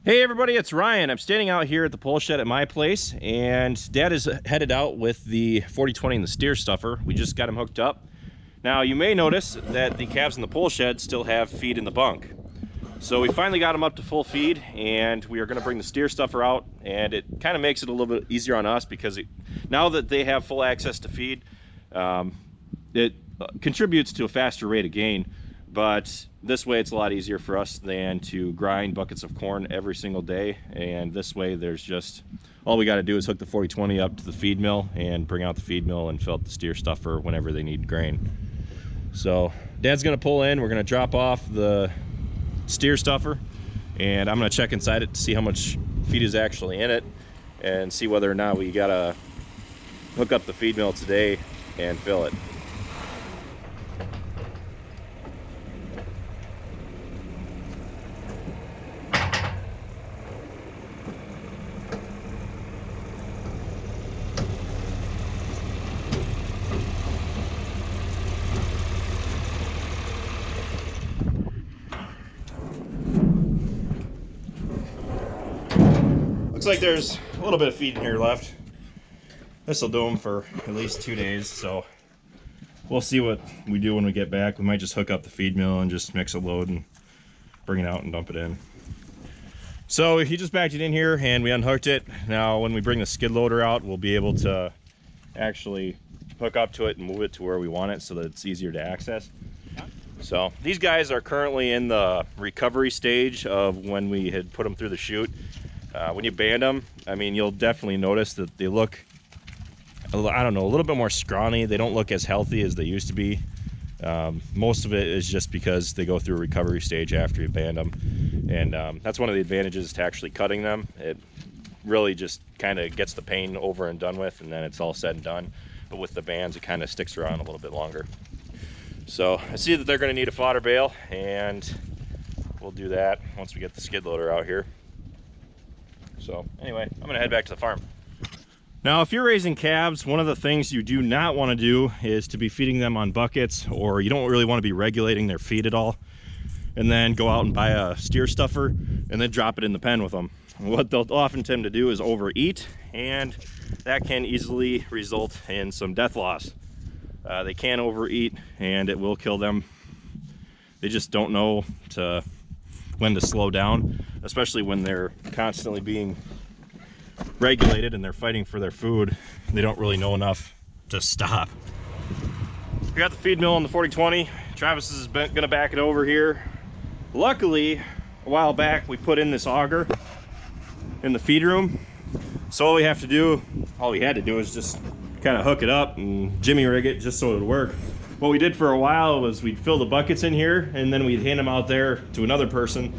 Hey everybody, it's Ryan. I'm standing out here at the pole shed at my place, and Dad is headed out with the 4020 and the steer stuffer. We just got him hooked up. Now you may notice that the calves in the pole shed still have feed in the bunk. So we finally got them up to full feed, and we are going to bring the steer stuffer out, and it kind of makes it a little bit easier on us because now that they have full access to feed, it contributes to a faster rate of gain. But this way it's a lot easier for us than to grind buckets of corn every single day. And this way there's just, all we got to do is hook the 4020 up to the feed mill and bring out the feed mill and fill up the steer stuffer whenever they need grain. So Dad's going to pull in, we're going to drop off the steer stuffer, and I'm going to check inside it to see how much feed is actually in it and see whether or not we got to hook up the feed mill today and fill it. Looks like there's a little bit of feed in here left. This will do them for at least 2 days, so we'll see what we do when we get back. We might just hook up the feed mill and just mix a load and bring it out and dump it in. So he just backed it in here and we unhooked it. Now when we bring the skid loader out, we'll be able to actually hook up to it and move it to where we want it so that it's easier to access. So these guys are currently in the recovery stage of when we had put them through the chute. When you band them, I mean, you'll definitely notice that they look, I don't know, a little bit more scrawny. They don't look as healthy as they used to be. Most of it is just because they go through a recovery stage after you band them. And that's one of the advantages to actually cutting them. It really just kind of gets the pain over and done with, and then it's all said and done. But with the bands, it kind of sticks around a little bit longer. So I see that they're going to need a fodder bale, and we'll do that once we get the skid loader out here. So anyway, I'm gonna head back to the farm. Now, if you're raising calves, one of the things you do not want to do is to be feeding them on buckets, or you don't really want to be regulating their feed at all, and then go out and buy a steer stuffer and then drop it in the pen with them. What they'll often tend to do is overeat, and that can easily result in some death loss. They can overeat and it will kill them. They just don't know when to slow down, especially when they're constantly being regulated and they're fighting for their food. They don't really know enough to stop. We got the feed mill on the 4020. Travis is gonna back it over here. Luckily, a while back we put in this auger in the feed room, so all we had to do is just kind of hook it up and jimmy rig it just so it would work. What we did for a while was we'd fill the buckets in here, and then we'd hand them out there to another person,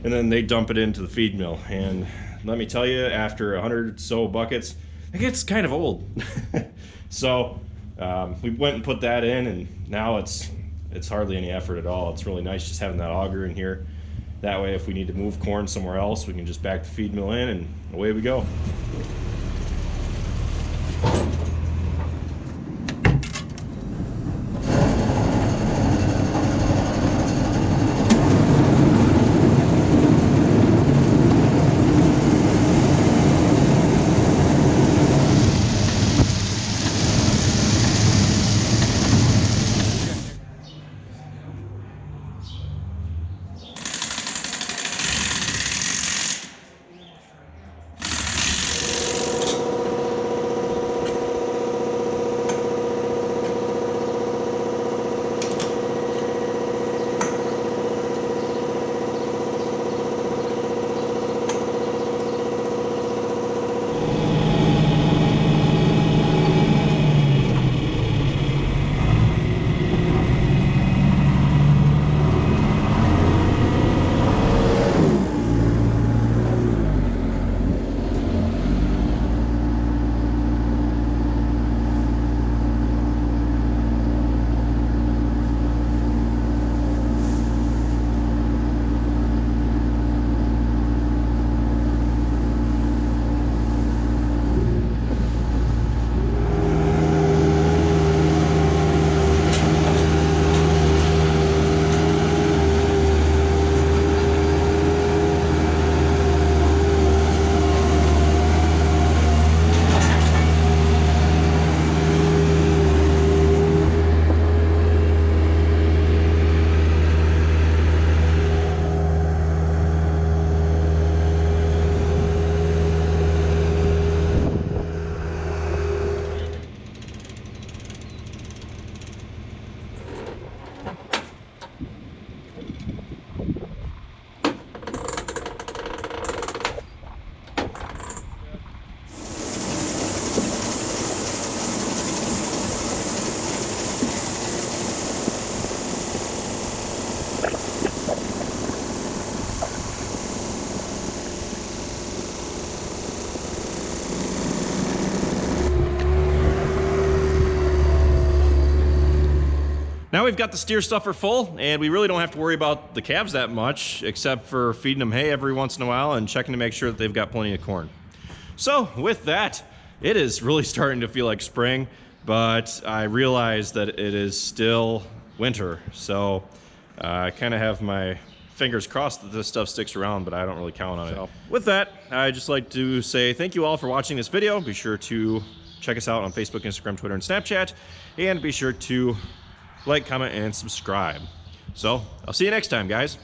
and then they dump it into the feed mill. And let me tell you, after 100 so buckets, it gets kind of old. So we went and put that in, and now it's hardly any effort at all. It's really nice just having that auger in here. That way, if we need to move corn somewhere else, we can just back the feed mill in, and away we go. Now we've got the steer stuffer full, and we really don't have to worry about the calves that much, except for feeding them hay every once in a while and checking to make sure that they've got plenty of corn. So with that, it is really starting to feel like spring, but I realize that it is still winter. So I kind of have my fingers crossed that this stuff sticks around, but I don't really count on it. With that, I'd just like to say thank you all for watching this video. Be sure to check us out on Facebook, Instagram, Twitter, and Snapchat, and be sure to like, comment, and subscribe. So I'll see you next time, guys.